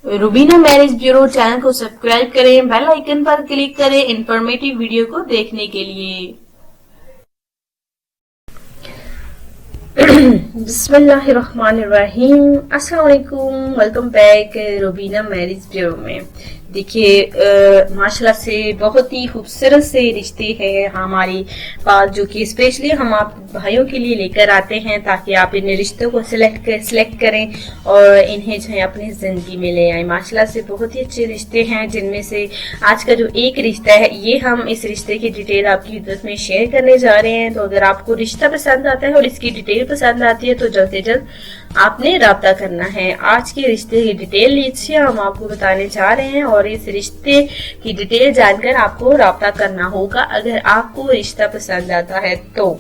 Rubina marriage bureau channel को subscribe करें, bell icon पर क्लिक करें इंफॉर्मेटिव वीडियो को देखने के लिए। बिस्मिल्लाहिर्रहमानिर्रहीम। अस्सलाम वालेकुम, welcome back Rubina marriage bureau में। देखिए माशाल्लाह से बहुत ही खूबसूरत से रिश्ते हैं हमारे पास, जो कि स्पेशली हम आप भाइयों के लिए लेकर आते हैं ताकि आप इन रिश्तों को सिलेक्ट करें और इन्हें जो है अपनी जिंदगी में ले आए। माशाल्लाह से बहुत ही अच्छे रिश्ते हैं, जिनमें से आज का जो एक रिश्ता है ये हम इस रिश्ते की डिटेल आपकी खिदमत में शेयर करने जा रहे हैं। तो अगर आपको रिश्ता पसंद आता है और इसकी डिटेल पसंद आती है तो जल्द से जल्द आपने राब्ता करना है। आज के रिश्ते की डिटेल लीजिए, हम आपको बताने जा रहे हैं और इस रिश्ते की डिटेल जानकर आपको राब्ता करना होगा अगर आपको रिश्ता पसंद आता है तो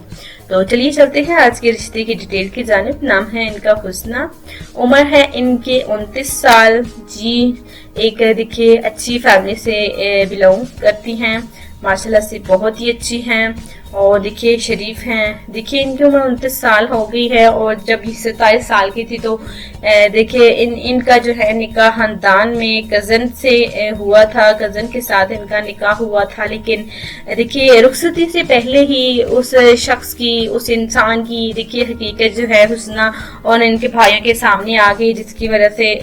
चलिए चलते हैं आज के रिश्ते की डिटेल की जानिब। नाम है इनका हुस्ना, उम्र है इनके 29 साल। जी एक देखिए अच्छी फैमिली से बिलोंग करती हैं, माशाल्लाह से बहुत ही अच्छी हैं और देखिए शरीफ हैं। देखिए इनकी उम्र 29 साल हो गई है और जब ये 27 साल की थी तो देखिए इनका जो है निकाह खानदान में कजन से हुआ था, कजन के साथ इनका निकाह हुआ था। लेकिन देखिए रुखसती से पहले ही उस शख्स की, उस इंसान की देखिए हकीकत जो है हुस्ना और इनके भाइयों के सामने आ गई, जिसकी वजह से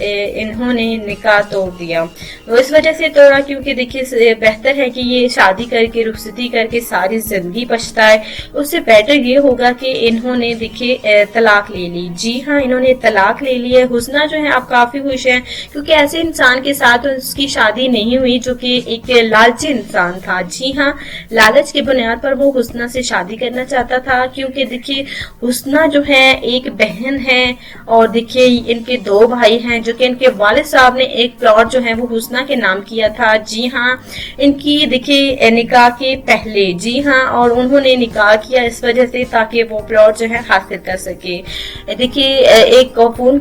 इन्होंने निकाह तोड़ दिया। तो इस वजह से तोड़ा क्योंकि देखिए बेहतर है कि ये शादी करके रुखसती करके सारी जिंदगी पछताए, उससे बेटर ये होगा कि इन्होंने देखिए तलाक ले ली। जी हाँ, इन्होंने तलाक ले ली है। हुस्ना जो है आप काफी खुश हैं क्योंकि ऐसे इंसान के साथ उसकी शादी नहीं हुई जो कि एक लालची इंसान था। जी हाँ, लालच की बुनियाद पर वो हुस्ना से शादी करना चाहता था क्योंकि देखिए हुस्ना जो है एक बहन है और देखिए इनके 2 भाई हैं, जो कि इनके वालिद साहब ने एक प्लॉट जो है वो हुस्ना के नाम किया था। जी हाँ, इनकी देखिए निकाह के पहले, जी हाँ, और उन्होंने निकाह किया इस वजह से ताकि वो प्लॉट जो है हासिल कर सके। देखिए एक फोन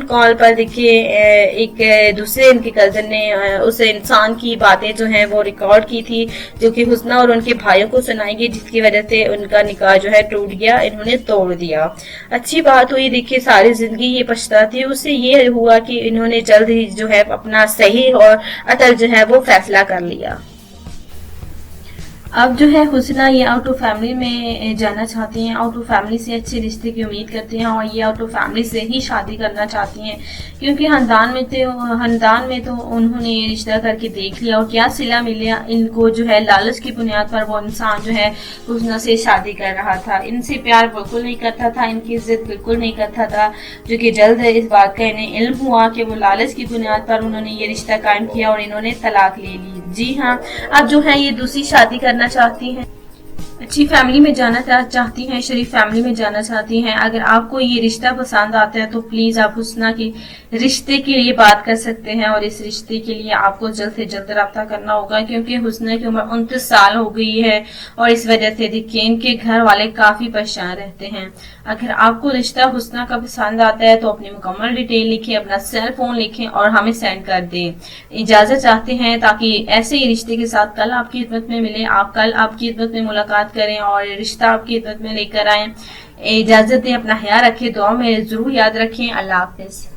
कॉल पर देखिए एक दूसरे इनके कजन ने उस इंसान की बातें जो हैं वो रिकॉर्ड की थी, जो कि हुस्ना और उनके भाइयों को सुनाई गई, जिसकी वजह से उनका निकाह जो है टूट गया, इन्होंने तोड़ दिया। अच्छी बात हुई, देखिए सारी जिंदगी ये पछताती है, उससे ये हुआ कि इन्होंने जल्द ही जो है अपना सही और अटल जो है वो फैसला कर लिया। अब जो है हुस्ना ये आउट ऑफ फैमिली में जाना चाहती हैं, आउट ऑफ फैमिली से अच्छे रिश्ते की उम्मीद करती हैं और ये आउट ऑफ फैमिली से ही शादी करना चाहती हैं क्योंकि खानदान में तो उन्होंने ये रिश्ता करके देख लिया और क्या सिला मिला इनको, जो है लालच की बुनियाद पर वो इंसान जो है हुस्ना से शादी कर रहा था। इनसे प्यार बिल्कुल नहीं करता था, इनकी इज्जत बिल्कुल नहीं करता था, जो कि जल्द इस बात का इन्हें इल्म हुआ कि वो लालच की बुनियाद पर उन्होंने ये रिश्ता कायम किया और इन्होंने तलाक ले ली। जी हाँ, अब जो है ये दूसरी शादी करना चाहती हैं, अच्छी फैमिली में जाना चाहती हैं, शरीफ फैमिली में जाना चाहती हैं। अगर आपको ये रिश्ता पसंद आता है तो प्लीज आप हुस्ना के रिश्ते के लिए बात कर सकते हैं और इस रिश्ते के लिए आपको जल्द से जल्द राब्ता करना होगा क्योंकि हुस्ना की उम्र 29 साल हो गई है और इस वजह से देखिए इनके घर वाले काफी परेशान रहते हैं। अगर आपको रिश्ता हुस्ना का पसंद आता है तो अपनी मुकम्मल डिटेल लिखें, अपना सेल फोन लिखें और हमें सेंड कर दें। इजाजत चाहते हैं ताकि ऐसे ही रिश्ते के साथ कल आपकी खिदमत में मिले, आप कल आपकी खिदमत में मुलाकात करें और रिश्ता आपकी खिदमत में लेकर आए। इजाजत दें, अपना ख्याल रखें, दुआ में जरूर याद रखें। अल्लाह हाफिज।